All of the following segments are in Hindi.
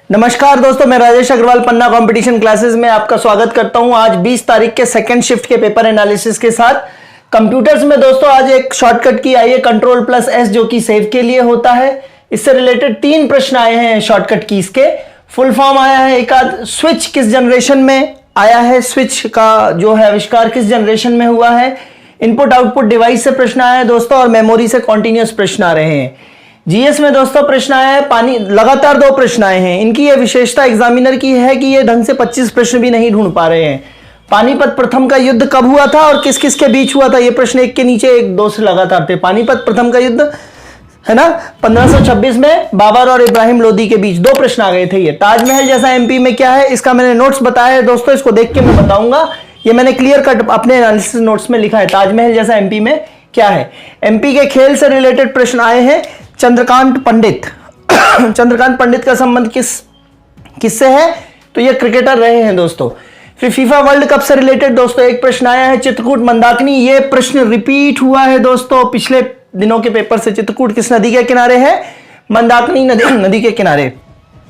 नमस्कार दोस्तों, मैं राजेश अग्रवाल पन्ना कंपटीशन क्लासेस में आपका स्वागत करता हूं। आज 20 तारीख के सेकंड शिफ्ट के पेपर एनालिसिस के साथ कंप्यूटर्स में दोस्तों आज एक शॉर्टकट की आई है Ctrl+S, जो कि सेव के लिए होता है। इससे रिलेटेड 3 प्रश्न आए हैं शॉर्टकट कीज के। फुल फॉर्म आया है, एक आध स्विच किस जनरेशन में आया है, स्विच का जो है आविष्कार किस जनरेशन में हुआ है। इनपुट आउटपुट डिवाइस से प्रश्न आया है दोस्तों, और मेमोरी से कॉन्टिन्यूस प्रश्न आ रहे हैं। जीएस में दोस्तों प्रश्न आया है पानी, लगातार 2 प्रश्न आए हैं। इनकी यह विशेषता एग्जामिनर की है कि ये ढंग से 25 प्रश्न भी नहीं ढूंढ पा रहे हैं। पानीपत प्रथम का युद्ध कब हुआ था और किस किस के बीच हुआ था, ये प्रश्न एक के नीचे एक 2 से लगातार थे। पानीपत प्रथम का युद्ध है ना 1526 में बाबर और इब्राहिम लोदी के बीच 2 प्रश्न आ गए थे। ये ताजमहल जैसा एमपी में क्या है, इसका मैंने नोट्स बताया है दोस्तों, इसको देख के मैं बताऊंगा। ये मैंने क्लियर कट अपने एनालिसिस नोट्स में लिखा है, ताजमहल जैसा एमपी में क्या है। एमपी के खेल से रिलेटेड प्रश्न आए हैं। चंद्रकांत पंडित चंद्रकांत पंडित का संबंध किससे है, तो ये क्रिकेटर रहे हैं दोस्तों। फिर फीफा वर्ल्ड कप से रिलेटेड दोस्तों एक प्रश्न आया है, चित्रकूट मंदाकिनी। ये प्रश्न रिपीट हुआ है दोस्तों पिछले दिनों के पेपर से। चित्रकूट किस नदी के किनारे है, मंदाकिनी नदी के किनारे।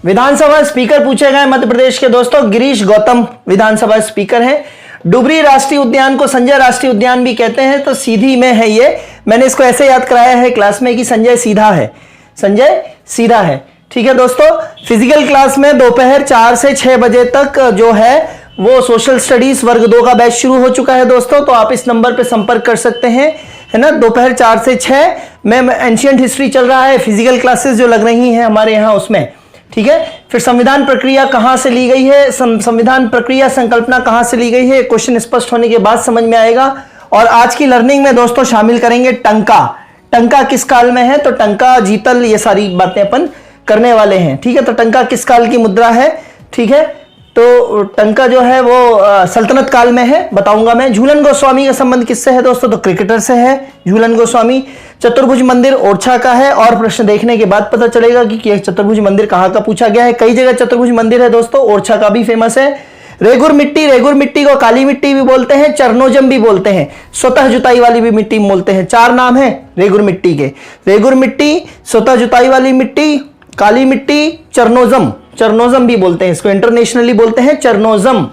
विधानसभा स्पीकर पूछे गए मध्य प्रदेश के दोस्तों, गिरीश गौतम विधानसभा स्पीकर हैं। डुबरी राष्ट्रीय उद्यान को संजय राष्ट्रीय उद्यान भी कहते हैं, तो सीधी में है ये। मैंने इसको ऐसे याद कराया है क्लास में कि संजय सीधा है, संजय सीधा है। ठीक है दोस्तों। फिजिकल क्लास में दोपहर 4 से 6 बजे तक जो है वो सोशल स्टडीज वर्ग 2 का बैच शुरू हो चुका है दोस्तों, तो आप इस नंबर पे संपर्क कर सकते हैं, है ना। दोपहर 4 से 6 में एंशिएंट हिस्ट्री चल रहा है, फिजिकल क्लासेस जो लग रही हैं हमारे यहाँ उसमें। ठीक है। फिर संविधान प्रक्रिया कहां से ली गई है, संविधान प्रक्रिया संकल्पना कहां से ली गई है, क्वेश्चन स्पष्ट होने के बाद समझ में आएगा। और आज की लर्निंग में दोस्तों शामिल करेंगे टंका। टंका किस काल में है, तो टंका जीतल, ये सारी बातें अपन करने वाले हैं। ठीक है। तो टंका किस काल की मुद्रा है, ठीक है, तो टंका जो है वो सल्तनत काल में है, बताऊंगा मैं। झूलन गोस्वामी का संबंध किससे है दोस्तों, तो क्रिकेटर से है झूलन गोस्वामी। चतुर्भुज मंदिर ओरछा का है, और प्रश्न देखने के बाद पता चलेगा कि चतुर्भुज मंदिर कहां का पूछा गया है। कई जगह चतुर्भुज मंदिर है दोस्तों, ओरछा का भी फेमस है। रेगुर मिट्टी को काली मिट्टी भी बोलते हैं, चरनोजम भी बोलते हैं, स्वतः जुताई वाली भी मिट्टी बोलते हैं। 4 नाम है रेगुर मिट्टी के, रेगुर मिट्टी, स्वतः जुताई वाली मिट्टी, काली मिट्टी, चरनोजम। चरनोजम भी बोलते हैं इसको, इंटरनेशनली बोलते हैं चरनोजम,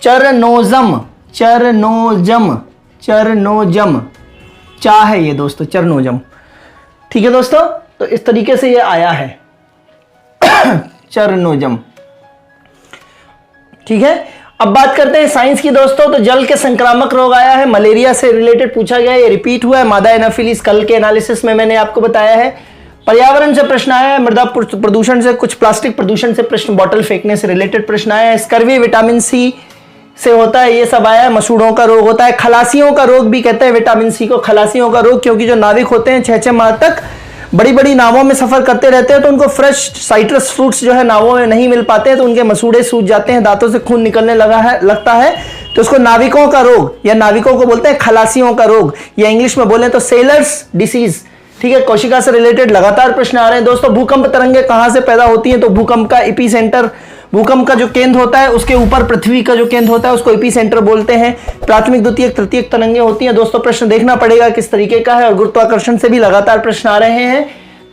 चरनोजम, चरनोजम, चरनोजम, चा है ये दोस्तों, चरनोजम। ठीक है दोस्तों, तो इस तरीके से ये आया है चरनोजम। ठीक है। अब बात करते हैं साइंस की दोस्तों, तो जल के संक्रामक रोग आया है, मलेरिया से रिलेटेड पूछा गया है, ये रिपीट हुआ है। मादा एनाफिलीज कल के एनालिसिस में मैंने आपको बताया है। पर्यावरण से प्रश्न आया है, मृदा प्रदूषण से, कुछ प्लास्टिक प्रदूषण से प्रश्न, बॉटल फेंकने से रिलेटेड प्रश्न आया है। स्कर्वी विटामिन सी से होता है, ये सब आया है। मसूड़ों का रोग होता है, खलासियों का रोग भी कहते हैं विटामिन सी को, खलासियों का रोग, क्योंकि जो नाविक होते हैं 6-6 माह तक बड़ी बड़ी नावों में सफर करते रहते हैं, तो उनको फ्रेश साइट्रस फ्रूट्स जो है नावों में नहीं मिल पाते हैं, तो उनके मसूड़े सूज जाते हैं, दांतों से खून निकलने लगता है, तो उसको नाविकों का रोग या नाविकों को बोलते हैं खलासियों का रोग, या इंग्लिश में बोले तो सेलर्स डिसीज। ठीक है। कोशिका से रिलेटेड लगातार प्रश्न आ रहे हैं दोस्तों। भूकंप तरंगे कहां से पैदा होती हैं, तो भूकंप का एपी सेंटर, भूकंप का जो केंद्र होता है उसके ऊपर पृथ्वी का जो केंद्र होता है उसको एपी सेंटर बोलते हैं। प्राथमिक, द्वितीयक, तृतीयक तरंगे होती हैं दोस्तों। प्रश्न देखना पड़ेगा किस तरीके का है, और गुरुत्वाकर्षण से भी लगातार प्रश्न आ रहे हैं,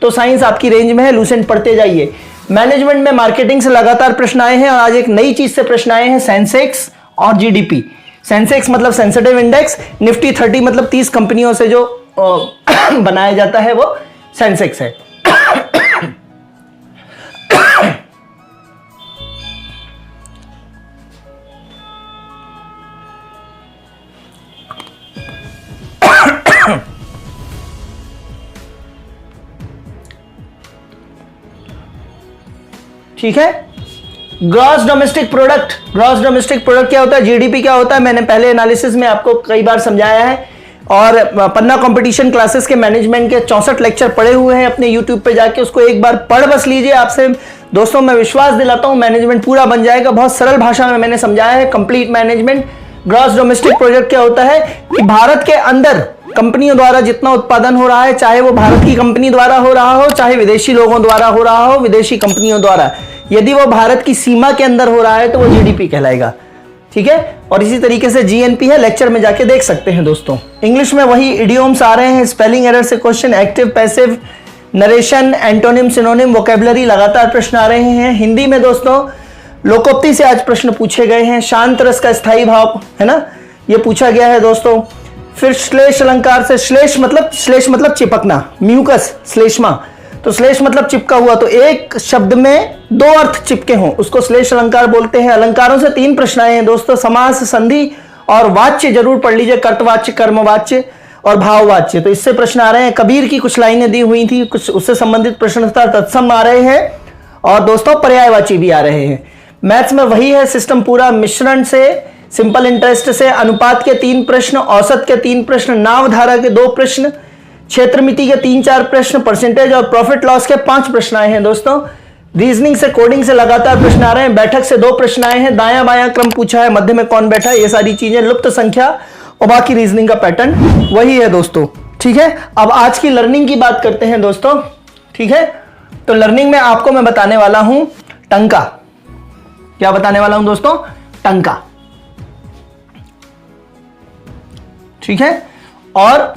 तो साइंस आपकी रेंज में है, लूसेंट पढ़ते जाइए। मैनेजमेंट में मार्केटिंग से लगातार प्रश्न आए हैं, और आज एक नई चीज से प्रश्न आए हैं, सेंसेक्स और जीडीपी। सेंसेक्स मतलब सेंसिटिव इंडेक्स, निफ्टी 30 मतलब 30 कंपनियों से जो बनाया जाता है वो सेंसेक्स है। ठीक है। Gross domestic product, gross domestic product क्या होता है, जीडीपी क्या होता है, मैंने पहले एनालिसिस में आपको कई बार समझाया है। और पन्ना कंपटीशन क्लासेस के मैनेजमेंट के 64 लेक्चर पड़े हुए हैं अपने यूट्यूब पे जाके, उसको एक बार पढ़ बस लीजिए। आपसे दोस्तों मैं विश्वास दिलाता हूं मैनेजमेंट पूरा बन जाएगा। बहुत सरल भाषा में मैंने समझाया है complete management. Gross domestic product क्या होता है कि भारत के अंदर कंपनियों द्वारा जितना उत्पादन हो रहा है, चाहे वो भारत की कंपनी द्वारा हो रहा हो, चाहे विदेशी लोगों द्वारा हो रहा हो, विदेशी कंपनियों द्वारा, यदि वो भारत की सीमा के अंदर हो रहा है तो वो जीडीपी कहलाएगा। ठीक है। और इसी तरीके से जीएनपी है, लेक्चर में जाके देख सकते हैं दोस्तों। इंग्लिश में वही इडियोम्स आ रहे हैं, स्पेलिंग एरर से question, active passive narration, antonym, synonym, vocabulary लगातार प्रश्न आ रहे हैं। हिंदी में दोस्तों लोकोक्ति से आज प्रश्न पूछे गए हैं। शांत रस का स्थायी भाव है ना, ये पूछा गया है दोस्तों। फिर श्लेष अलंकार से, श्लेष मतलब चिपकना, म्यूकस, श्लेष्मा, तो श्लेष मतलब चिपका हुआ, तो एक शब्द में दो अर्थ चिपके हों उसको श्लेष अलंकार बोलते हैं। अलंकारों से 3 प्रश्न आए हैं दोस्तों, समास, संधि और वाच्य जरूर पढ़ लीजिए, कर्तवाच्य, कर्मवाच्य और भाववाच्य। तो इससे प्रश्न आ रहे हैं। कबीर की कुछ लाइनें दी हुई थी, कुछ उससे संबंधित प्रश्न था, तत्सम आ रहे हैं और दोस्तों पर्यायवाची भी आ रहे हैं। मैथ्स में वही है सिस्टम पूरा, मिश्रण से, सिंपल इंटरेस्ट से, अनुपात के 3 प्रश्न, औसत के 3 प्रश्न, नावधारा के 2 प्रश्न, क्षेत्रमिति के 3-4 प्रश्न, परसेंटेज और प्रॉफिट लॉस के 5 प्रश्न आए हैं दोस्तों। रीजनिंग से, कोडिंग से लगातार प्रश्न आ रहे हैं। बैठक से 2 प्रश्न आए हैं, दायां बायां क्रम पूछा है, मध्य में कौन बैठा है, ये सारी चीजें, लुप्त संख्या और बाकी रीजनिंग का पैटर्न वही है दोस्तों। ठीक है, अब आज की लर्निंग की बात करते हैं दोस्तों। ठीक है, तो लर्निंग में आपको मैं बताने वाला हूं टंका। क्या बताने वाला हूं दोस्तों? टंका। ठीक है, और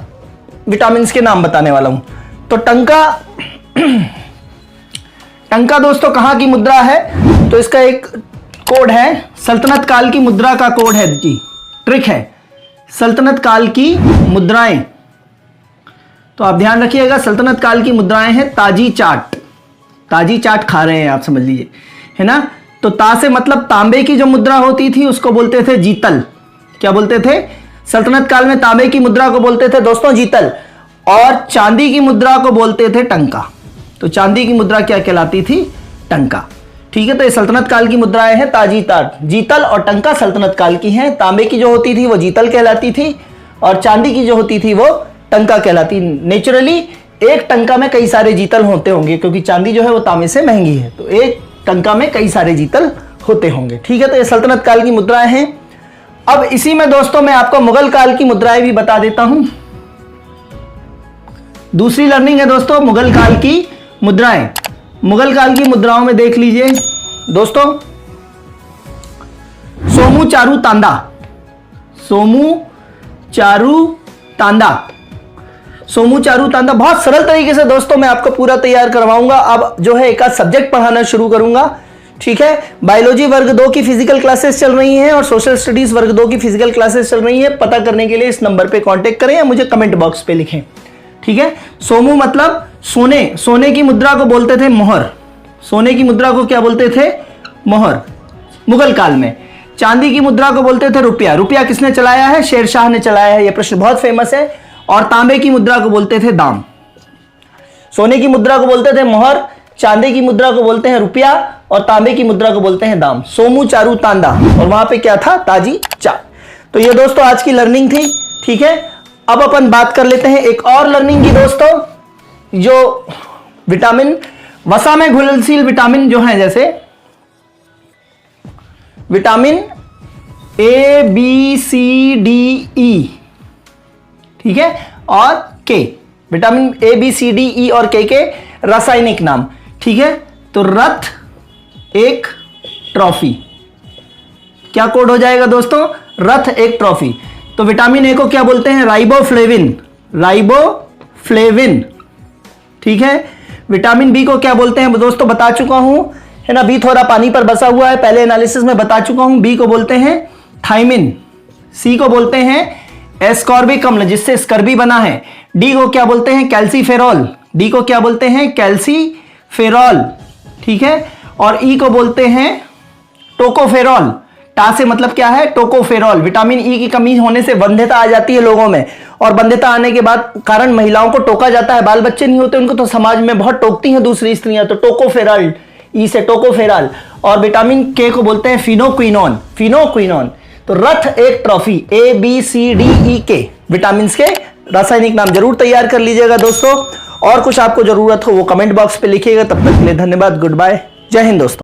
विटामिन के नाम बताने वाला हूं। तो टंका दोस्तों कहां की मुद्रा है? तो इसका एक कोड है, सल्तनत काल की मुद्रा का कोड है जी, ट्रिक है, सल्तनत काल की मुद्राएं। तो आप ध्यान रखिएगा, सल्तनत काल की मुद्राएं हैं ताजी चाट। ताजी चाट खा रहे हैं आप, समझ लीजिए, है ना। तो ता से मतलब तांबे की जो मुद्रा होती थी उसको बोलते थे जीतल। क्या बोलते थे? सल्तनत काल में तांबे की मुद्रा को बोलते थे दोस्तों जीतल, और चांदी की मुद्रा को बोलते थे टंका। तो चांदी की मुद्रा क्या कहलाती थी? टंका। ठीक है, तो ये सल्तनत काल की मुद्राएं हैं ताजी ताट। जीतल और टंका सल्तनत काल की हैं। तांबे की जो होती थी वो जीतल कहलाती थी और चांदी की जो होती थी वो टंका कहलाती। नेचुरली एक टंका में कई सारे जीतल होते होंगे, क्योंकि चांदी जो है वो तांबे से महंगी है, तो एक टंका में कई सारे जीतल होते होंगे। ठीक है, तो ये सल्तनत काल की मुद्राएं हैं। अब इसी में दोस्तों मैं आपको मुगल काल की मुद्राएं भी बता देता हूं। दूसरी लर्निंग है दोस्तों मुगल काल की मुद्राएं। मुगल काल की मुद्राओं में देख लीजिए दोस्तों, सोमू चारू तांदा। सोमू चारू तांदा, सोमू चारू तांदा बहुत सरल तरीके से दोस्तों मैं आपको पूरा तैयार करवाऊंगा। अब जो है एक आध सब्जेक्ट पढ़ाना शुरू करूंगा। ठीक है, बायोलॉजी वर्ग 2 की फिजिकल क्लासेस चल रही हैं और सोशल स्टडीज वर्ग 2 की फिजिकल क्लासेस चल रही हैं। पता करने के लिए इस नंबर पे कांटेक्ट करें या मुझे कमेंट बॉक्स पे लिखें। ठीक है, सोमू मतलब सोने, सोने की मुद्रा को बोलते थे मोहर। सोने की मुद्रा को क्या बोलते थे? मोहर, मुगल काल में। चांदी की मुद्रा को बोलते थे रुपया। रुपया किसने चलाया है? शेरशाह ने चलाया है, यह प्रश्न बहुत फेमस है। और तांबे की मुद्रा को बोलते थे दाम। सोने की मुद्रा को बोलते थे मोहर, चांदी की मुद्रा को बोलते हैं रुपया और तांबे की मुद्रा को बोलते हैं दाम। सोमू चारू तांदा, और वहां पे क्या था? ताजी चाट। तो ये दोस्तों आज की लर्निंग थी। ठीक है, अब अपन बात कर लेते हैं एक और लर्निंग की दोस्तों, जो विटामिन, वसा में घुलनशील विटामिन जो है, जैसे vitamin A, B, C, D, E, ठीक है, और K, vitamin A, B, C, D, E और के रासायनिक नाम। ठीक है, तो रथ एक ट्रॉफी, क्या कोड हो जाएगा दोस्तों? रथ एक ट्रॉफी। तो विटामिन ए को क्या बोलते हैं? राइबोफ्लेविन। राइबोफ्लेविन। ठीक है, विटामिन बी को क्या बोलते हैं दोस्तों? बता चुका हूं, है ना। बी थोड़ा पानी पर बसा हुआ है, पहले एनालिसिस में बता चुका हूं। बी को बोलते हैं थाइमिन। सी को बोलते हैं एस्कॉर्बिक अम्ल, जिससे स्कर्बी बना है। डी को क्या बोलते हैं? कैल्सीफेरॉल। डी को क्या बोलते हैं? कैल्सीफेरॉल। ठीक है, और ई को बोलते हैं टोकोफेरॉल। टा से मतलब क्या है? टोकोफेरॉल। विटामिन ई की कमी होने से वंध्यता आ जाती है लोगों में, और वंध्यता आने के बाद कारण महिलाओं को टोका जाता है। बाल बच्चे नहीं होते उनको, तो समाज में बहुत टोकती हैं दूसरी स्त्रियां, तो टोकोफेरॉल, ई से टोकोफेरॉल। और विटामिन के को बोलते हैं फिनोक्विनोन। फिनोक्विनोन। तो रथ एक ट्रॉफी, ए, बी, सी, डी, ई, के विटामिन के रासायनिक नाम जरूर तैयार कर लीजिएगा दोस्तों। और कुछ आपको जरूरत हो वो कमेंट बॉक्स पे लिखिएगा। तब तक के लिए धन्यवाद, गुड बाय, जय हिंद दोस्तों।